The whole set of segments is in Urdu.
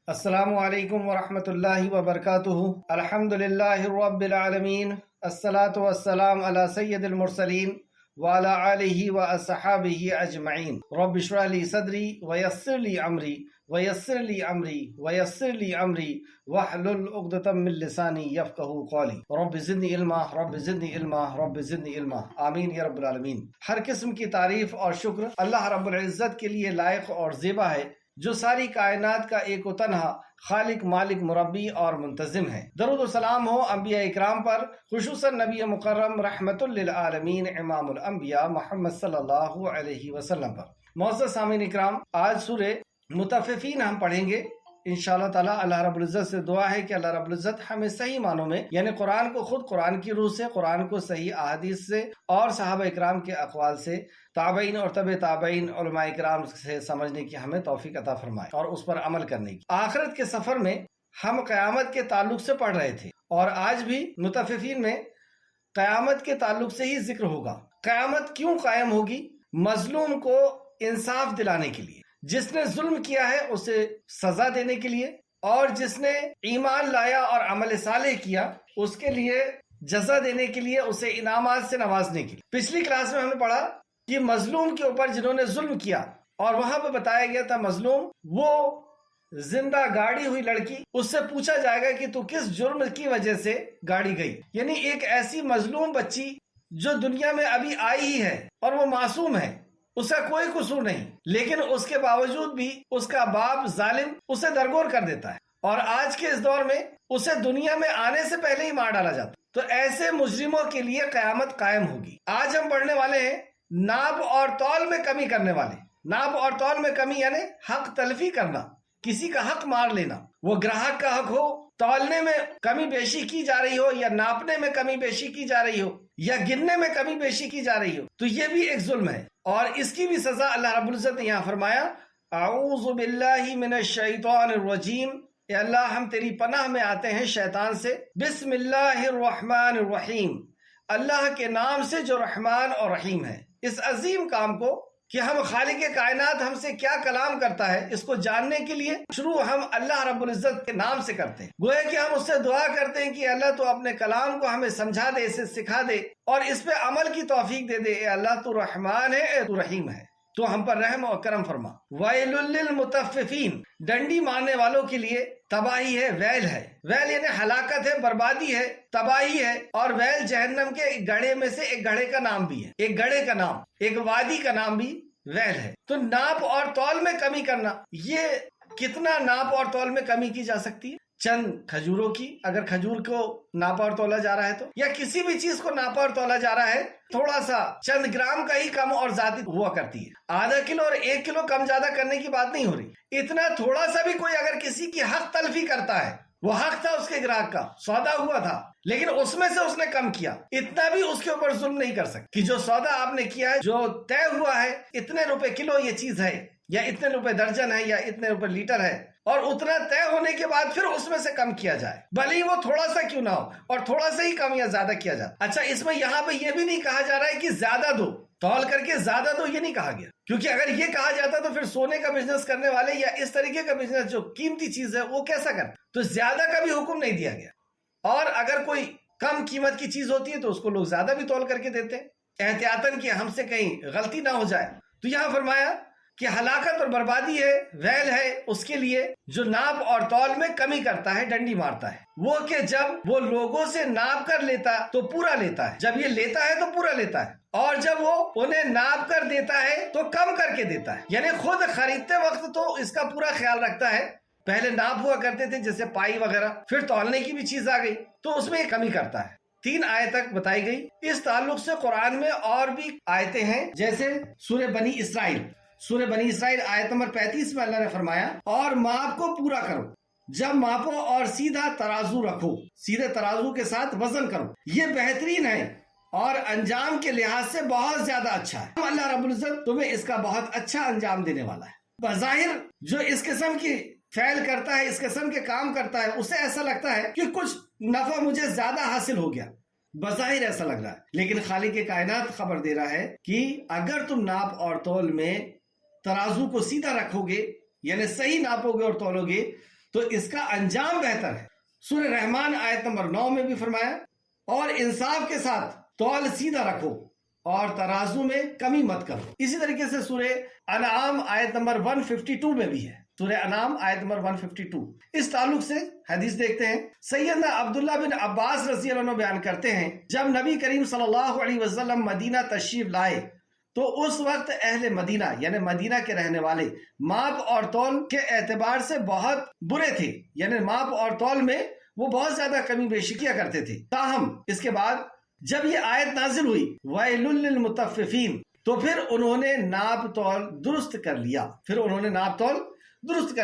السلام علیکم ورحمۃ اللہ وبرکاتہ۔ الحمد للہ رب العالمین، الصلاۃ والسلام علی سید المرسلین وعلی آلہ واصحابہ اجمعین۔ رب اشرح لی صدری ویسر لی امری ویسر لی امری ویسر لی امری واحلل عقدۃ من لسانی یفقہوا قولی۔ رب زدنی علما رب زدنی علما رب زدنی علما، آمین یا رب العالمین۔ ہر قسم کی تعریف اور شکر اللہ رب العزت کے لیے لائق اور زیبا ہے، جو ساری کائنات کا ایک و تنہا خالق، مالک، مربی اور منتظم ہے۔ درود و سلام ہو انبیاء اکرام پر، خصوصاً نبی مکرم رحمت للعالمین امام الانبیاء محمد صلی اللہ علیہ وسلم پر۔ معزز سامعین اکرام، آج سورہ مطففین ہم پڑھیں گے انشاءاللہ تعالی۔ اللہ رب العزت سے دعا ہے کہ اللہ رب العزت ہمیں صحیح معنوں میں، یعنی قرآن کو خود قرآن کی روح سے، قرآن کو صحیح احادیث سے اور صحابہ اکرام کے اقوال سے، تابعین اور تبع تابعین علماء اکرام سے سمجھنے کی ہمیں توفیق عطا فرمائے اور اس پر عمل کرنے کی۔ آخرت کے سفر میں ہم قیامت کے تعلق سے پڑھ رہے تھے، اور آج بھی مطففین میں قیامت کے تعلق سے ہی ذکر ہوگا۔ قیامت کیوں قائم ہوگی؟ مظلوم کو انصاف دلانے کے لیے، جس نے ظلم کیا ہے اسے سزا دینے کے لیے، اور جس نے ایمان لایا اور عمل صالح کیا اس کے لیے جزا دینے کے لیے، اسے انعامات سے نوازنے کے لیے۔ پچھلی کلاس میں ہم نے پڑھا کہ مظلوم کے اوپر جنہوں نے ظلم کیا، اور وہاں پہ بتایا گیا تھا مظلوم وہ زندہ گاڑی ہوئی لڑکی، اس سے پوچھا جائے گا کہ تو کس جرم کی وجہ سے گاڑی گئی، یعنی ایک ایسی مظلوم بچی جو دنیا میں ابھی آئی ہی ہے اور وہ معصوم ہے، اس کا کوئی قصور نہیں، لیکن اس کے باوجود بھی اس کا باپ ظالم اسے درگور کر دیتا ہے، اور آج کے اس دور میں اسے دنیا میں آنے سے پہلے ہی مار ڈالا جاتا ہے۔ تو ایسے مجرموں کے لیے قیامت قائم ہوگی۔ آج ہم پڑھنے والے ہیں ناپ اور تول میں کمی کرنے والے۔ ناپ اور تول میں کمی یعنی حق تلفی کرنا، کسی کا حق مار لینا، وہ گراہک کا حق ہو، تولنے میں کمی بیشی کی جا رہی ہو، یا ناپنے میں کمی بیشی کی جا رہی ہو، یا گننے میں کمی بیشی کی جا رہی ہو، تو یہ بھی ایک ظلم ہے، اور اس کی بھی سزا اللہ رب العزت نے یہاں فرمایا، اعوذ باللہ من الشیطان الرجیم، اے اللہ ہم تیری پناہ میں آتے ہیں شیطان سے، بسم اللہ الرحمن الرحیم، اللہ کے نام سے جو رحمان اور رحیم ہے۔ اس عظیم کام کو کہ ہم خالق کائنات ہم سے کیا کلام کرتا ہے، اس کو جاننے کے لیے شروع ہم اللہ رب العزت کے نام سے کرتے ہیں۔ گویا کہ ہم اس سے دعا کرتے ہیں کہ اللہ تو اپنے کلام کو ہمیں سمجھا دے، اسے سکھا دے اور اس پہ عمل کی توفیق دے دے۔ اے اللہ تو رحمان ہے، اے تو رحیم ہے، تو ہم پر رحم اور کرم فرما۔ ویل للمطففین، ڈنڈی مارنے والوں کے لیے تباہی ہے، ویل ہے۔ ویل یعنی ہلاکت ہے، بربادی ہے، تباہی ہے، اور ویل جہنم کے ایک گڑھے میں سے ایک گڑھے کا نام بھی ہے، ایک گڑھے کا نام، ایک وادی کا نام بھی ویل ہے۔ تو ناپ اور تول میں کمی کرنا، یہ کتنا ناپ اور تول میں کمی کی جا سکتی ہے؟ چند کھجوروں کی، اگر کھجور کو ناپا اور تولا جا رہا ہے تو، یا کسی بھی چیز کو ناپا اور تولا جا رہا ہے، تھوڑا سا چند گرام کا ہی کم اور زیادہ ہوا کرتی ہے۔ آدھا کلو اور 1 کلو کم زیادہ کرنے کی بات نہیں ہو رہی، اتنا تھوڑا سا بھی کوئی اگر کسی کی حق تلفی کرتا ہے، وہ حق تھا اس کے گراہک کا، سودا ہوا تھا، لیکن اس میں سے اس نے کم کیا، اتنا بھی اس کے اوپر ظلم نہیں کر سکتے کہ جو سودا آپ نے کیا ہے، جو طے ہوا ہے اتنے روپے کلو یہ چیز ہے، یا اتنے روپے درجن ہے، یا اتنے روپے لیٹر ہے، اور اتنا طے ہونے کے بعد پھر اس میں سے کم کیا جائے، بھلے ہی وہ تھوڑا سا کیوں نہ ہو، اور تھوڑا سا ہی کم یا زیادہ کیا جائے۔ اچھا، اس میں یہاں پہ یہ بھی نہیں کہا جا رہا ہے کہ زیادہ دو، تول کر کے زیادہ دو، یہ نہیں کہا گیا، کیونکہ اگر یہ کہا جاتا تو پھر سونے کا بزنس کرنے والے یا اس طریقے کا بزنس جو قیمتی چیز ہے وہ کیسا کرتے؟ تو زیادہ کا بھی حکم نہیں دیا گیا، اور اگر کوئی کم قیمت کی چیز ہوتی ہے تو اس کو لوگ زیادہ بھی تول کر کے دیتے ہیں، احتیاطاً کہ ہم سے کہیں غلطی نہ ہو جائے۔ تو یہاں فرمایا کہ ہلاکت اور بربادی ہے، ویل ہے اس کے لیے جو ناپ اور تول میں کمی کرتا ہے، ڈنڈی مارتا ہے، وہ کہ جب وہ لوگوں سے ناپ کر لیتا تو پورا لیتا ہے، جب یہ لیتا ہے تو پورا لیتا ہے، اور جب وہ انہیں ناپ کر دیتا ہے تو کم کر کے دیتا ہے، یعنی خود خریدتے وقت تو اس کا پورا خیال رکھتا ہے، پہلے ناپ ہوا کرتے تھے جیسے پائی وغیرہ، پھر تولنے کی بھی چیز آ گئی تو اس میں یہ کمی کرتا ہے۔ 3 آیت تک بتائی گئی۔ اس تعلق سے قرآن میں اور بھی آیتیں ہیں، جیسے سورہ بنی اسرائیل، سورہ بنی اسرائیل آیت نمبر 35 میں اللہ نے فرمایا، اور ماپ کو پورا کرو، جب ماپو اور سیدھا ترازو رکھو، سیدھے ترازو کے ساتھ وزن کرو، یہ بہترین ہے اور انجام کے لحاظ سے بہت زیادہ اچھا ہے۔ اللہ رب العزت تمہیں اس کا بہت اچھا انجام دینے والا ہے۔ بظاہر جو اس قسم کی فعل کرتا ہے، اس قسم کے کام کرتا ہے، اسے ایسا لگتا ہے کہ کچھ نفع مجھے زیادہ حاصل ہو گیا، بظاہر ایسا لگ رہا ہے، لیکن خالق کائنات خبر دے رہا ہے کہ اگر تم ناپ اور تول میں ترازو کو سیدھا رکھو گے، یعنی صحیح ناپو گے اور تولو گے، تو اس کا انجام بہتر ہے۔ سورہ رحمان آیت نمبر 9 میں بھی فرمایا اور انصاف کے ساتھ تول سیدھا رکھو اور ترازو میں کمی مت کرو۔ اسی طریقے سے سورہ انعام آیت نمبر 152 میں بھی ہے، سورہ انعام آیت نمبر 152۔ اس تعلق سے حدیث دیکھتے ہیں، سیدنا عبداللہ بن عباس رضی اللہ عنہ بیان کرتے ہیں جب نبی کریم صلی اللہ علیہ وسلم مدینہ تشریف لائے تو اس وقت اہل مدینہ یعنی مدینہ کے رہنے والے ماپ اور تول کے اعتبار سے بہت برے تھے، یعنی ماپ اور تول میں وہ بہت زیادہ کمی بیشی کیا کرتے تھے۔ تاہم اس کے بعد جب یہ آیت نازل ہوئی وَيْلٌ لِّلْمُطَفِّفِينَ تو پھر انہوں نے ناپ تول درست کر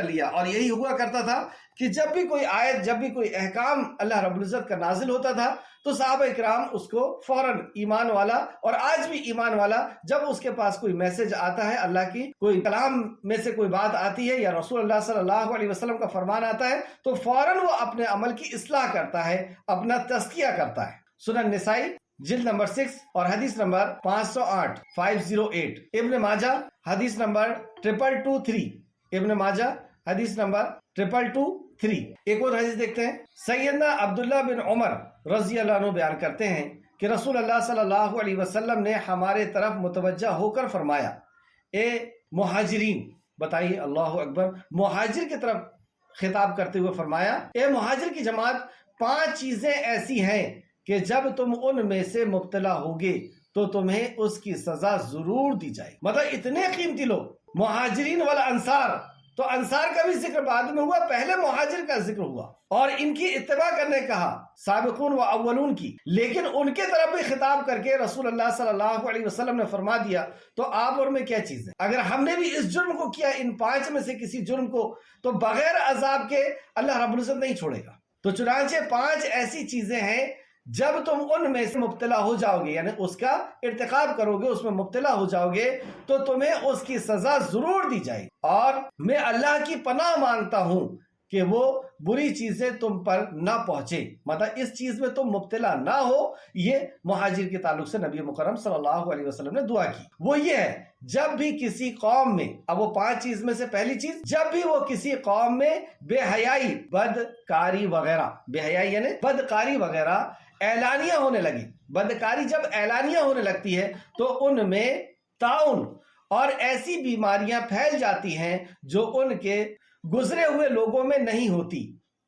لیا، اور یہی ہوا کرتا تھا کہ جب بھی کوئی آیت، جب بھی کوئی احکام اللہ رب العزت کا نازل ہوتا تھا تو صحابہ کرام اس کو فوراً ایمان والا، اور آج بھی ایمان والا، جب اس کے پاس کوئی میسج آتا ہے، اللہ کی کوئی کلام میں سے کوئی بات آتی ہے یا رسول اللہ صلی اللہ علیہ وسلم کا فرمان آتا ہے تو فوراً وہ اپنے عمل کی اصلاح کرتا ہے، اپنا تزکیہ کرتا ہے۔ سنن نسائی جلد نمبر 6 اور حدیث نمبر 508 ابن ماجہ حدیث نمبر 2223 ابن ماجہ حدیث نمبر 2223۔ ایک اور حدیث دیکھتے ہیں، سیدنا عبداللہ بن عمر رضی اللہ عنہ بیان کرتے ہیں کہ رسول اللہ صلی اللہ علیہ وسلم نے ہمارے طرف متوجہ ہو کر فرمایا، اے مہاجرین، بتائیے اللہ اکبر، مہاجر کی طرف خطاب کرتے ہوئے فرمایا، اے مہاجر کی جماعت، 5 چیزیں ایسی ہیں کہ جب تم ان میں سے مبتلا ہوگے تو تمہیں اس کی سزا ضرور دی جائے۔ مطلب اتنے قیمتی لوگ، مہاجرین والانصار، تو انصار کا بھی ذکر بعد میں ہوا، پہلے مہاجر کا ذکر ہوا، اور ان کی اتباع کرنے کہا، سابقون و اولون کی، لیکن ان کے طرف بھی خطاب کر کے رسول اللہ صلی اللہ علیہ وسلم نے فرما دیا تو آپ اور میں کیا چیز ہے؟ اگر ہم نے بھی اس جرم کو کیا، ان 5 میں سے کسی جرم کو، تو بغیر عذاب کے اللہ رب العزت نہیں چھوڑے گا۔ تو چنانچہ 5 ایسی چیزیں ہیں جب تم ان میں سے مبتلا ہو جاؤ گے، یعنی اس کا ارتکاب کرو گے، اس میں مبتلا ہو جاؤ گے تو تمہیں اس کی سزا ضرور دی جائے، اور میں اللہ کی پناہ مانگتا ہوں کہ وہ بری چیزیں تم پر نہ پہنچے، مطلب اس چیز میں تم مبتلا نہ ہو۔ یہ مہاجر کے تعلق سے نبی مکرم صلی اللہ علیہ وسلم نے دعا کی، وہ یہ ہے جب بھی کسی قوم میں، اب وہ 5 چیز میں سے پہلی چیز، جب بھی وہ کسی قوم میں بے حیائی، بدکاری وغیرہ، بے حیائی یعنی بدکاری وغیرہ اعلانیہ ہونے لگی، بدکاری جب اعلانیہ ہونے لگتی ہے تو ان میں طاعون اور ایسی بیماریاں پھیل جاتی ہیں جو ان کے گزرے ہوئے لوگوں میں نہیں ہوتی،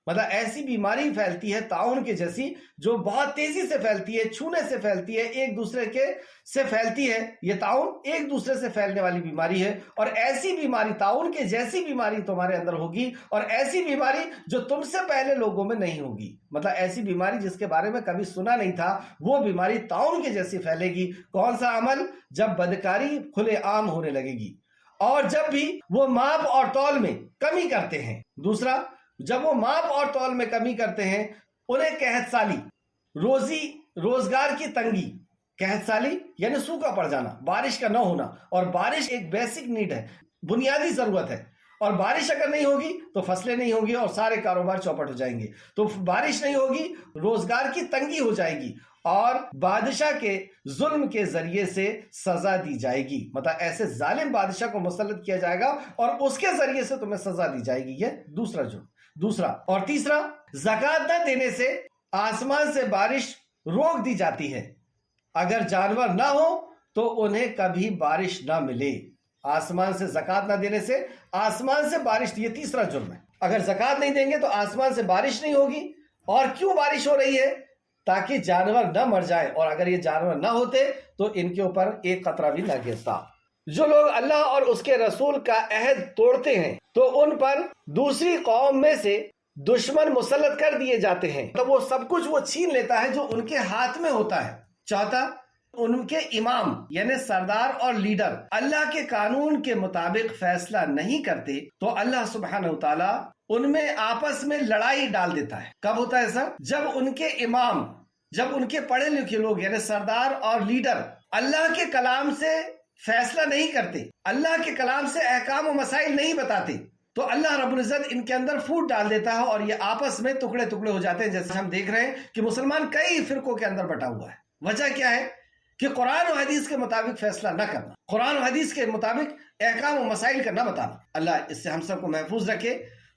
مطلب ایسی بیماری پھیلتی ہے طاعون کے جیسی جو بہت تیزی سے پھیلتی ہے، چھونے سے پھیلتی ہے، ایک دوسرے کے سے پھیلتی ہے، یہ طاعون ایک دوسرے سے پھیلنے والی بیماری ہے، اور ایسی بیماری طاعون کے جیسی بیماری تمہارے اندر ہوگی، اور ایسی بیماری جو تم سے پہلے لوگوں میں نہیں ہوگی، مطلب ایسی بیماری جس کے بارے میں کبھی سنا نہیں تھا، وہ بیماری طاعون کے جیسی پھیلے گی۔ کون سا عمل؟ جب بدکاری کھلے عام ہونے لگے گی، اور جب بھی وہ ماپ اور تول میں کمی کرتے ہیں۔ دوسرا، جب وہ ماپ اور تول میں کمی کرتے ہیں، انہیں قحط سالی، روزگار کی تنگی، قحط سالی یعنی سوکھا پڑ جانا، بارش کا نہ ہونا، اور بارش ایک بیسک نیڈ ہے، بنیادی ضرورت ہے، اور بارش اگر نہیں ہوگی تو فصلیں نہیں ہوگی اور سارے کاروبار چوپٹ ہو جائیں گے، تو بارش نہیں ہوگی، روزگار کی تنگی ہو جائے گی، اور بادشاہ کے ظلم کے ذریعے سے سزا دی جائے گی، مطلب ایسے ظالم بادشاہ کو مسلط کیا جائے گا اور اس کے ذریعے سے تمہیں سزا دی جائے گی۔ یہ دوسرا جرم۔ دوسرا اور تیسرا، زکوٰۃ نہ دینے سے آسمان سے بارش روک دی جاتی ہے، اگر جانور نہ ہو تو انہیں کبھی بارش نہ ملے۔ آسمان سے زکوٰۃ نہ دینے سے آسمان سے بارش، یہ تیسرا جرم ہے۔ اگر زکوٰۃ نہیں دیں گے تو آسمان سے بارش نہیں ہوگی، اور کیوں بارش ہو رہی ہے؟ تاکہ جانور نہ مر جائے، اور اگر یہ جانور نہ ہوتے تو ان کے اوپر ایک قطرہ بھی نہ گرتا۔ جو لوگ اللہ اور اس کے رسول کا عہد توڑتے ہیں تو ان پر دوسری قوم میں سے دشمن مسلط کر دیے جاتے ہیں، تو وہ سب کچھ وہ چھین لیتا ہے جو ان کے ہاتھ میں ہوتا ہے۔ چوتھا، ان کے امام یعنی سردار اور لیڈر اللہ کے قانون کے مطابق فیصلہ نہیں کرتے تو اللہ سبحانہ وتعالی ان میں آپس میں لڑائی ڈال دیتا ہے۔ کب ہوتا ہے ایسا؟ جب ان کے امام، جب ان کے پڑھے لکھے لوگ یعنی سردار اور لیڈر اللہ کے کلام سے فیصلہ نہیں کرتے، اللہ کے کلام سے احکام و مسائل نہیں بتاتے، تو اللہ رب العزت ان کے اندر پھوٹ ڈال دیتا ہے اور یہ آپس میں ٹکڑے ٹکڑے ہو جاتے ہیں۔ جیسے ہم دیکھ رہے ہیں کہ مسلمان کئی فرقوں کے اندر بٹا ہوا ہے۔ وجہ کیا ہے؟ کہ قرآن و حدیث کے مطابق فیصلہ نہ کرنا، قرآن و حدیث کے مطابق احکام و مسائل کا نہ بتانا۔ اللہ اس سے ہم سب کو محفوظ رکھے۔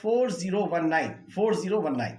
4019।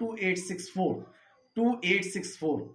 2864।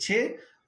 6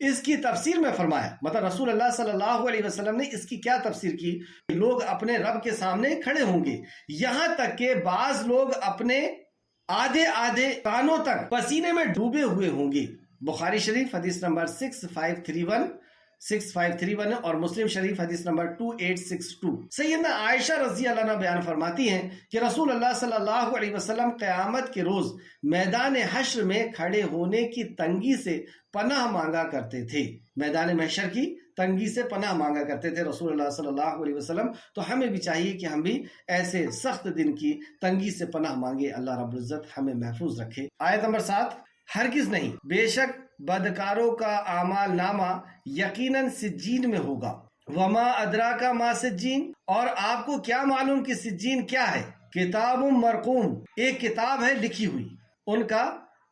اس کی تفسیر میں فرمایا، مطلب رسول اللہ صلی اللہ علیہ وسلم نے اس کی کیا تفسیر کی؟ لوگ اپنے رب کے سامنے کھڑے ہوں گے، یہاں تک کہ بعض لوگ اپنے آدھے کانوں تک پسینے میں ڈوبے ہوئے ہوں گے۔ بخاری شریف حدیث نمبر 6531 اور مسلم شریف حدیث نمبر 2862۔ سیدنا عائشہ رضی اللہ عنہ بیان فرماتی ہیں کہ رسول اللہ صلی اللہ علیہ وسلم قیامت کے روز میدان حشر میں کھڑے ہونے کی تنگی سے پناہ مانگا کرتے تھے۔ میدان محشر کی تنگی سے پناہ مانگا کرتے تھے رسول اللہ صلی اللہ علیہ وسلم۔ تو ہمیں بھی چاہیے کہ ہم بھی ایسے سخت دن کی تنگی سے پناہ مانگے، اللہ رب العزت ہمیں محفوظ رکھے۔ آیت نمبر 7، ہرگز نہیں، بے شک بدکاروں کا اعمال نامہ یقیناً سجین میں ہوگا۔ وما ادراک ما سجین، اور آپ کو کیا معلوم کہ سجین کیا ہے؟ کتاب مرقوم، ایک کتاب ہے لکھی ہوئی، ان کا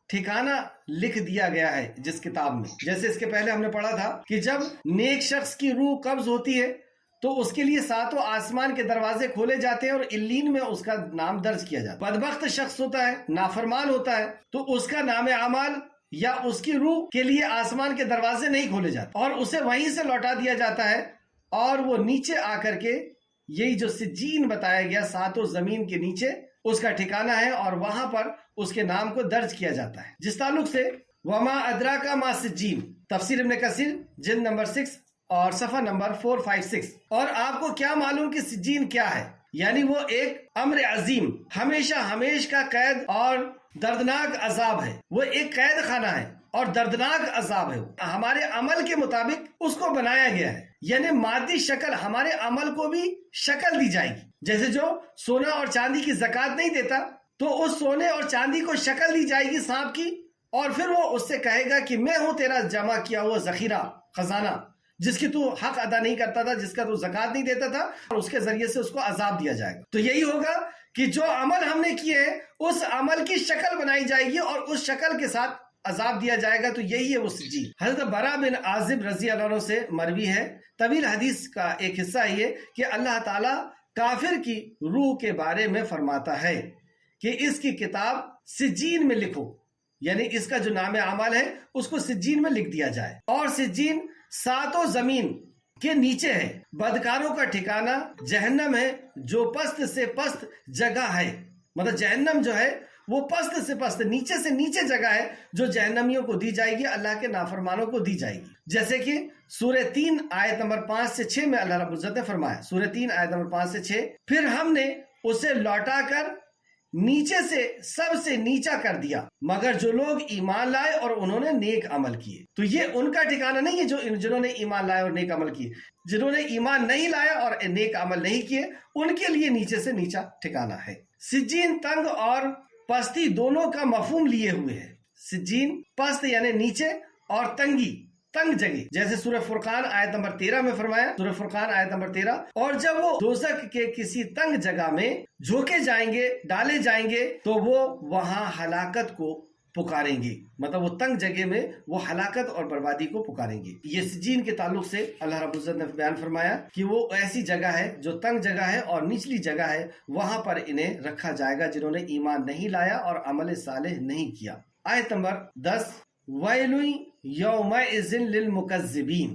ٹھکانہ لکھ دیا گیا ہے جس کتاب میں۔ جیسے اس کے پہلے ہم نے پڑھا تھا کہ جب نیک شخص کی روح قبض ہوتی ہے تو اس کے لیے 7 آسمان کے دروازے کھولے جاتے ہیں اور علین میں اس کا نام درج کیا جاتا ہے۔ بدبخت شخص ہوتا ہے، نافرمان ہوتا ہے، تو اس کا نام اعمال یا اس کی روح کے لیے آسمان کے دروازے نہیں کھولے جاتے اور اسے وہیں سے لوٹا دیا جاتا ہے، اور وہ نیچے آ کر کے یہی جو سجین بتایا گیا 7 زمین کے نیچے اس کا ٹھکانہ ہے، اور وہاں پر اس کے نام کو درج کیا جاتا ہے۔ جس تعلق سے وما ادراک ما سجین، تفسیر ابن کثیر جلد نمبر 6 اور صفحہ نمبر 456۔ اور آپ کو کیا معلوم کہ سجین کیا ہے؟ یعنی وہ ایک امر عظیم، ہمیشہ ہمیش کا قید اور دردناک عذاب ہے۔ وہ ایک قید خانہ ہے اور دردناک عذاب ہے۔ ہمارے عمل کے مطابق اس کو بنایا گیا ہے، یعنی مادی شکل، ہمارے عمل کو بھی شکل دی جائے گی۔ جیسے جو سونا اور چاندی کی زکوٰۃ نہیں دیتا تو اس سونے اور چاندی کو شکل دی جائے گی سانپ کی، اور پھر وہ اس سے کہے گا کہ میں ہوں تیرا جمع کیا ہوا ذخیرہ، خزانہ، جس کی تو حق ادا نہیں کرتا تھا، جس کا تو زکوٰۃ نہیں دیتا تھا، اور اس کے ذریعے سے اس کو عذاب دیا جائے گا۔ تو یہی ہوگا کہ جو عمل ہم نے کیے ہیں اس عمل کی شکل بنائی جائے گی اور اس شکل کے ساتھ عذاب دیا جائے گا۔ تو یہی ہے وہ سجین۔ حضرت برا بن عازب رضی اللہ عنہ سے مروی ہے، طویل حدیث کا ایک حصہ یہ کہ اللہ تعالیٰ کافر کی روح کے بارے میں فرماتا ہے کہ اس کی کتاب سجین میں لکھو، یعنی اس کا جو نام اعمال ہے اس کو سجین میں لکھ دیا جائے، اور سجین 7 زمین کے نیچے ہے۔ بدکاروں کا ٹھکانہ جہنم ہے، جو پست سے پست جگہ ہے۔ مطلب جہنم جو ہے وہ پست سے پست، نیچے سے نیچے جگہ ہے جو جہنمیوں کو دی جائے گی، اللہ کے نافرمانوں کو دی جائے گی۔ جیسے کہ سورہ 3 آیت نمبر 5 سے 6 میں اللہ رب العزت نے فرمایا، سورہ 3 آیت نمبر 5 سے 6، پھر ہم نے اسے لوٹا کر نیچے سے سب سے نیچا کر دیا مگر جو لوگ ایمان لائے اور انہوں نے نیک عمل کیے۔ تو یہ ان کا ٹھکانہ نہیں ہے جنہوں نے ایمان لائے اور نیک عمل کیے۔ جنہوں نے ایمان نہیں لایا اور نیک عمل نہیں کیے ان کے لیے نیچے سے نیچا ٹھکانہ ہے۔ سجین تنگ اور پستی دونوں کا مفہوم لیے ہوئے ہے۔ سجین پست یعنی نیچے، اور تنگی تنگ جگہ، جیسے سورہ فرقان آیت نمبر 13 میں فرمایا، سورہ فرقان آیت نمبر 13، اور جب وہ دوزخ کے کسی تنگ جگہ میں جھوکے جائیں گے، ڈالے جائیں گے، تو وہ وہاں ہلاکت کو پکاریں گے۔ مطلب وہ تنگ جگہ میں وہ ہلاکت اور بربادی کو پکاریں گے۔ یہ سجین کے تعلق سے اللہ رب العزت نے بیان فرمایا کہ وہ ایسی جگہ ہے جو تنگ جگہ ہے اور نچلی جگہ ہے، وہاں پر انہیں رکھا جائے گا جنہوں نے ایمان نہیں لایا اور عمل صالح نہیں کیا۔ آیت نمبر 10، وَيْلٌ يَوْمَئِذٍ لِّلْمُكَذِّبِينَ،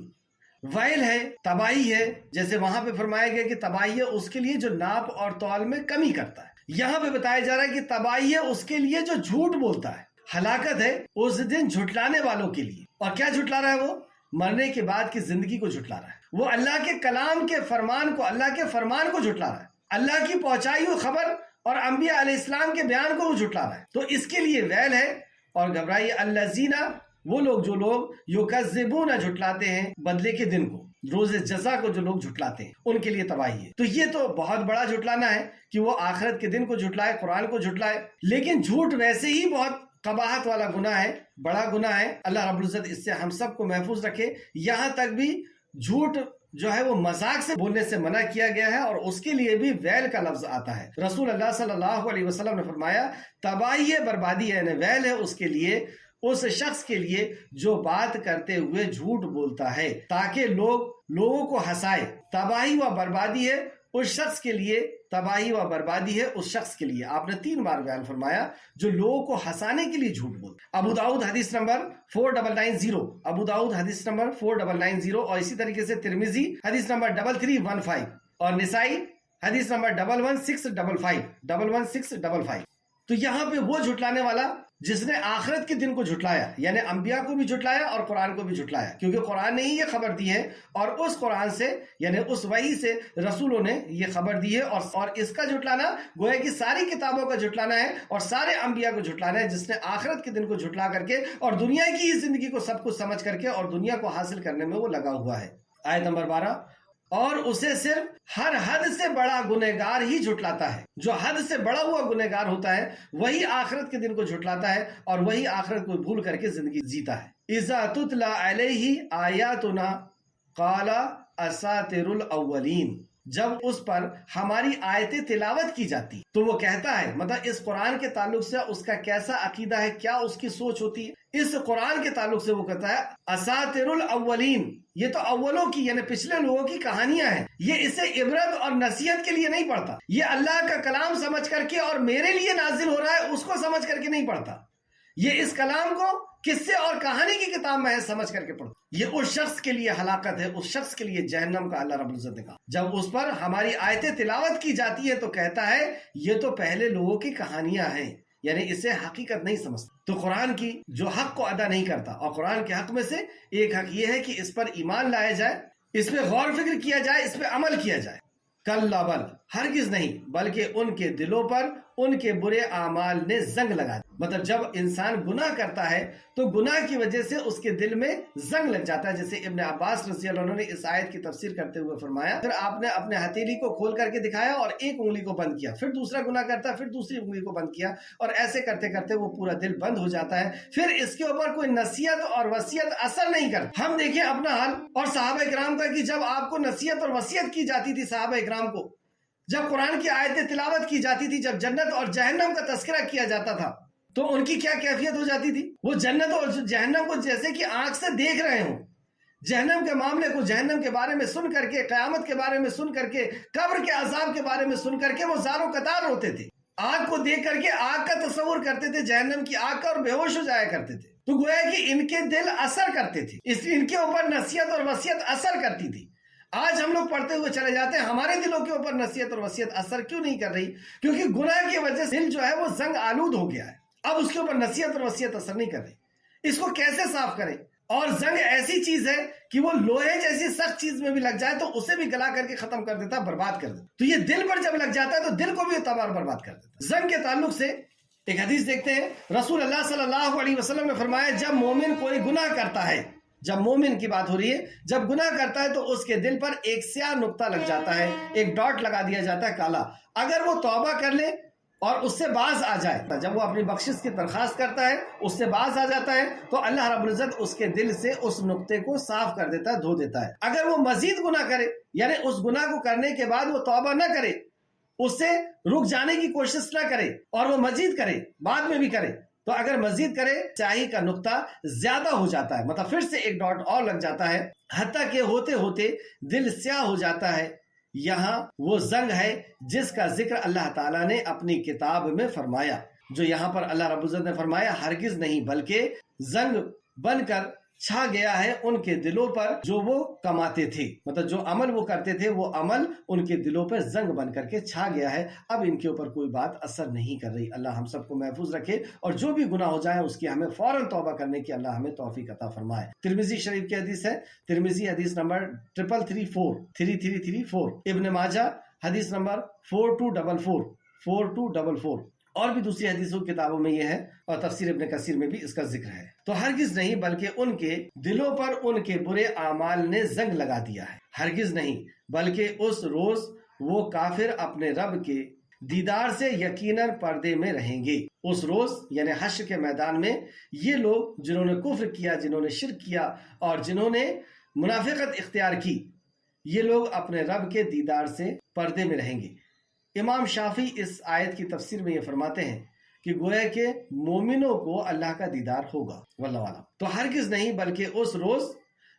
ویل ہے، تباہی ہے۔ جیسے وہاں پہ فرمایا گیا کہ تباہی ہے اس کے لیے جو ناپ اور تول میں کمی کرتا ہے، یہاں پہ بتایا جا رہا ہے کہ تباہی ہے اس کے لیے جو جھوٹ بولتا ہے، ہلاکت ہے اس دن جھٹلانے والوں کے لیے۔ اور کیا جھٹلا رہا ہے؟ وہ مرنے کے بعد کی زندگی کو جھٹلا رہا ہے، وہ اللہ کے کلام کے فرمان کو، اللہ کے فرمان کو جھٹلا رہا ہے، اللہ کی پہنچائی ہوئی خبر اور انبیاء علیہ السلام کے بیان کو وہ جھٹلا رہا ہے۔ تو اس کے لیے ویل ہے اور گھبرائیے۔ الذین، وہ لوگ جو لوگ یکذبون، جھٹلاتے ہیں بدلے کے دن کو، روز جزا کو جو لوگ جھٹلاتے ہیں ان کے لیے تباہی ہے۔ تو یہ تو بہت بڑا جھٹلانا ہے کہ وہ آخرت کے دن کو جھٹلائے، قرآن کو جھٹلائے۔ لیکن جھوٹ ویسے ہی بہت قباحت والا گناہ ہے، بڑا گناہ ہے۔ اللہ رب العزت اس سے ہم سب کو محفوظ رکھے۔ یہاں تک بھی جھوٹ جو ہے وہ مذاق سے بولنے سے منع کیا گیا ہے، اور اس کے لیے بھی ویل کا لفظ آتا ہے۔ رسول اللہ صلی اللہ علیہ وسلم نے فرمایا تباہی ہے، بربادی ہے، یعنی ویل ہے اس کے لیے، اس شخص کے لیے جو بات کرتے ہوئے جھوٹ بولتا ہے تاکہ لوگوں کو ہنسائے۔ تباہی و بربادی ہے اس شخص کے لیے تباہی و بربادی ہے، اس شخص کے لیے۔ آپ نے 3 بار بیان فرمایا جو لوگوں کو ہنسانے کے لیے جھوٹ بولتے۔ ابو داؤد حدیث نمبر 4990، ابو داؤد حدیث نمبر 4990، اور اسی طریقے سے ترمذی حدیث نمبر 3315، اور نسائی حدیث نمبر 11655، 11655۔ تو یہاں پہ وہ جھٹلانے والا جس نے آخرت کے دن کو جھٹلایا، یعنی انبیاء کو بھی جھٹلایا اور قرآن کو بھی جھٹلایا، کیونکہ قرآن نے ہی یہ خبر دی ہے، اور اس قرآن سے یعنی اس وحی سے رسولوں نے یہ خبر دی ہے، اور اس کا جھٹلانا گویا کہ ساری کتابوں کا جھٹلانا ہے اور سارے انبیاء کو جھٹلانا ہے، جس نے آخرت کے دن کو جھٹلا کر کے اور دنیا کی ہی زندگی کو سب کچھ سمجھ کر کے اور دنیا کو حاصل کرنے میں وہ لگا ہوا ہے۔ آیت نمبر 12، اور اسے صرف ہر حد سے بڑا گنہگار ہی جھٹلاتا ہے۔ جو حد سے بڑا ہوا گنہگار ہوتا ہے وہی آخرت کے دن کو جھٹلاتا ہے اور وہی آخرت کو بھول کر کے زندگی جیتا ہے۔ اذا تتلی علیہ آیاتنا قال اساطیر الاولین، جب اس پر ہماری آیتیں تلاوت کی جاتی تو وہ کہتا ہے، مطلب اس قرآن کے تعلق سے اس کا کیسا عقیدہ ہے، کیا اس کی سوچ ہوتی ہے، اس قرآن کے تعلق سے وہ کہتا ہے اساطیر الاولین، یہ تو اولوں کی یعنی پچھلے لوگوں کی کہانیاں ہیں، یہ اسے عبرت اور نصیحت کے لیے نہیں پڑھتا، یہ اللہ کا کلام سمجھ کر کے اور میرے لیے نازل ہو رہا ہے اس کو سمجھ کر کے نہیں پڑھتا، یہ اس کلام کو قصے اور کہانی کی کتاب میں ہے سمجھ کر کے پڑھتا۔ یہ اس شخص کے لیے ہلاکت ہے، اس شخص کے لیے جہنم کا اللہ رب العزت نے کہا۔ جب اس پر ہماری آیتیں تلاوت کی جاتی ہے تو کہتا ہے یہ تو پہلے لوگوں کی کہانیاں ہیں، یعنی اسے حقیقت نہیں سمجھتا، تو قرآن کی جو حق کو ادا نہیں کرتا۔ اور قرآن کے حق میں سے ایک حق یہ ہے کہ اس پر ایمان لایا جائے، اس پہ غور فکر کیا جائے، اس پہ عمل کیا جائے۔ کلا بل، ہرگز نہیں، بلکہ ان کے دلوں پر ان کے برے اعمال نے زنگ لگا دی۔ مطلب جب انسان گناہ کرتا ہے تو گناہ کی وجہ سے اس کے دل میں زنگ لگ جاتا ہے، جیسے ابن عباس رضی اللہ عنہ نے اس آیت کی تفسیر کرتے ہوئے فرمایا، پھر آپ نے اپنے ہتھیلی کو کھول کر کے دکھایا اور ایک انگلی کو بند کیا، پھر دوسرا گناہ کرتا ہے، پھر دوسری انگلی کو بند کیا، اور ایسے کرتے کرتے وہ پورا دل بند ہو جاتا ہے، پھر اس کے اوپر کوئی نصیحت اور وصیت اثر نہیں کرتی۔ ہم دیکھیں اپنا حال اور صحابہ کرام کا، کہ جب آپ کو نصیحت اور وصیت کی جاتی تھی صحابہ کرام کو، جب قرآن کی آیتیں تلاوت کی جاتی تھی، جب جنت اور جہنم کا تذکرہ کیا جاتا تھا تو ان کی کیا کیفیت ہو جاتی تھی؟ وہ جنت اور جہنم کو جیسے کہ آنکھ سے دیکھ رہے ہوں، جہنم کے معاملے کو، جہنم کے بارے میں سن کر کے، قیامت کے بارے میں سن کر کے، قبر کے عذاب کے بارے میں سن کر کے وہ زار و قطار ہوتے تھے، آگ کو دیکھ کر کے آگ کا تصور کرتے تھے، جہنم کی آگ کا، اور بے ہوش ہو جایا کرتے تھے۔ تو گویا کہ ان کے دل اثر کرتے تھے، اس لیے ان کے اوپر نصیحت اور وصیت اثر کرتی تھی۔ آج ہم لوگ پڑھتے ہوئے چلے جاتے ہیں، ہمارے دلوں کے اوپر نصیحت اور وصیت اثر کیوں نہیں کر رہی؟ کیونکہ گناہ کی وجہ سے دل جو ہے وہ زنگ آلود ہو گیا ہے، اب اس کے اوپر نصیحت اور وصیت اثر نہیں کر رہی۔ اس کو کیسے صاف کریں؟ اور زنگ ایسی چیز ہے کہ وہ لوہے جیسی سخت چیز میں بھی لگ جائے تو اسے بھی گلا کر کے ختم کر دیتا ہے، برباد کر دیتا، تو یہ دل پر جب لگ جاتا ہے تو دل کو بھی تباہ برباد کر دیتا ہے۔ زنگ کے تعلق سے ایک حدیث دیکھتے ہیں، رسول اللہ صلی اللہ علیہ وسلم نے فرمایا، جب مومن کوئی گناہ کرتا ہے، جب مومن کی بات ہو رہی ہے، جب گناہ کرتا ہے تو اس کے دل پر ایک سیاہ نقطہ لگ جاتا ہے، ایک ڈاٹ لگا دیا جاتا ہے کالا۔ اگر وہ توبہ کر لے اور اس سے باز آ جائے، جب وہ اپنی بخشش کی درخواست کرتا ہے، اس سے باز آ جاتا ہے تو اللہ رب العزت اس کے دل سے اس نقطے کو صاف کر دیتا ہے، دھو دیتا ہے۔ اگر وہ مزید گناہ کرے، یعنی اس گناہ کو کرنے کے بعد وہ توبہ نہ کرے، اس سے رک جانے کی کوشش نہ کرے اور وہ مزید کرے، بعد میں بھی کرے، تو اگر مزید کرے سیاہی کا نقطہ زیادہ ہو جاتا ہے، مطلب پھر سے ایک ڈاٹ اور لگ جاتا ہے، حتیٰ کہ ہوتے ہوتے دل سیاہ ہو جاتا ہے۔ یہاں وہ زنگ ہے جس کا ذکر اللہ تعالیٰ نے اپنی کتاب میں فرمایا، جو یہاں پر اللہ رب العزت نے فرمایا ہرگز نہیں، بلکہ زنگ بن کر چھا گیا ہے ان کے دلوں پر جو وہ کماتے تھے، مطلب جو عمل وہ کرتے تھے وہ عمل ان کے دلوں پر زنگ بن کر کے چھا گیا ہے، اب ان کے اوپر کوئی بات اثر نہیں کر رہی۔ اللہ ہم سب کو محفوظ رکھے اور جو بھی گناہ ہو جائے اس کی ہمیں فوراً توبہ کرنے کی اللہ ہمیں توفیق عطا فرمائے۔ ترمذی شریف کی حدیث ہے، ترمذی حدیث نمبر 3334 ابن ماجہ حدیث نمبر 4244 اور بھی دوسری حدیثوں کتابوں میں یہ ہے، اور تفسیر ابن کثیر میں بھی اس کا ذکر ہے۔ تو ہرگز نہیں، بلکہ ان کے دلوں پر ان کے برے اعمال نے زنگ لگا دیا ہے۔ ہرگز نہیں، بلکہ اس روز وہ کافر اپنے رب کے دیدار سے یقیناً پردے میں رہیں گے۔ اس روز یعنی حشر کے میدان میں یہ لوگ جنہوں نے کفر کیا، جنہوں نے شرک کیا اور جنہوں نے منافقت اختیار کی، یہ لوگ اپنے رب کے دیدار سے پردے میں رہیں گے۔ امام شافعی اس آیت کی تفسیر میں یہ فرماتے ہیں کہ گویا کہ مومنوں کو اللہ کا دیدار ہوگا، واللہ اعلم۔ تو ہرگز نہیں، بلکہ اس روز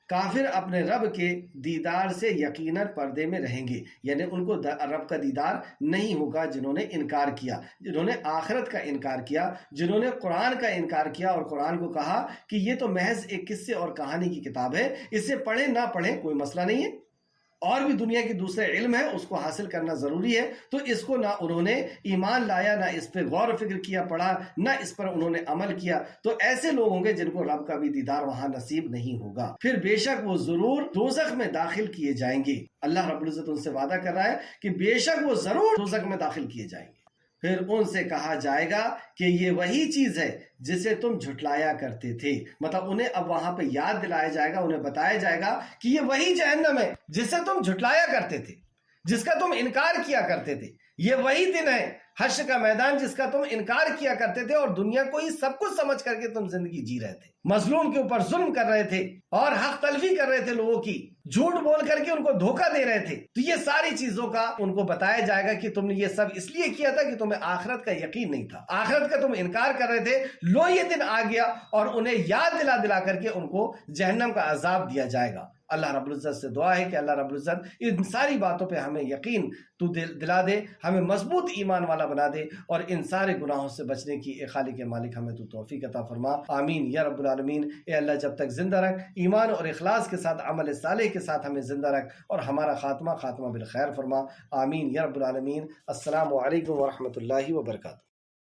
کافر اپنے رب کے دیدار سے یقیناً پردے میں رہیں گے، یعنی ان کو رب کا دیدار نہیں ہوگا جنہوں نے انکار کیا، جنہوں نے آخرت کا انکار کیا، جنہوں نے قرآن کا انکار کیا اور قرآن کو کہا کہ یہ تو محض ایک قصے اور کہانی کی کتاب ہے، اسے پڑھیں نہ پڑھیں کوئی مسئلہ نہیں ہے، اور بھی دنیا کے دوسرے علم ہے اس کو حاصل کرنا ضروری ہے، تو اس کو نہ انہوں نے ایمان لایا، نہ اس پہ غور و فکر کیا، پڑھا، نہ اس پر انہوں نے عمل کیا، تو ایسے لوگ ہوں گے جن کو رب کا بھی دیدار وہاں نصیب نہیں ہوگا، پھر بے شک وہ ضرور دوزخ میں داخل کیے جائیں گے۔ اللہ رب العزت ان سے وعدہ کر رہا ہے کہ بے شک وہ ضرور دوزخ میں داخل کیے جائیں گے۔ پھر ان سے کہا جائے گا کہ یہ وہی چیز ہے جسے تم جھٹلایا کرتے تھے، مطلب انہیں اب وہاں پہ یاد دلایا جائے گا، انہیں بتایا جائے گا کہ یہ وہی جہنم ہے جسے تم جھٹلایا کرتے تھے، جس کا تم انکار کیا کرتے تھے، یہ وہی دن ہے حشر کا میدان جس کا تم انکار کیا کرتے تھے اور دنیا کو ہی سب کچھ سمجھ کر کے تم زندگی جی رہے تھے، مظلوم کے اوپر ظلم کر رہے تھے اور حق تلفی کر رہے تھے، لوگوں کی جھوٹ بول کر کے ان کو دھوکہ دے رہے تھے، تو یہ ساری چیزوں کا ان کو بتایا جائے گا کہ تم نے یہ سب اس لیے کیا تھا کہ تمہیں آخرت کا یقین نہیں تھا، آخرت کا تم انکار کر رہے تھے، لو یہ دن آ گیا اور انہیں یاد دلا دلا کر کے ان کو جہنم کا عذاب دیا جائے گا۔ اللہ رب العزت سے دعا ہے کہ اللہ رب العزت ان ساری باتوں پہ ہمیں یقین تو دلا دے، ہمیں مضبوط ایمان والا بنا دے اور ان سارے گناہوں سے بچنے کی اے خالق مالک ہمیں تو توفیق عطا فرما، آمین یا رب العالمین۔ اے اللہ جب تک زندہ رکھ، ایمان اور اخلاص کے ساتھ، عمل صالح کے ساتھ ہمیں زندہ رکھ اور ہمارا خاتمہ بالخیر فرما، آمین یا رب العالمین۔ السلام علیکم ورحمۃ اللہ وبرکاتہ۔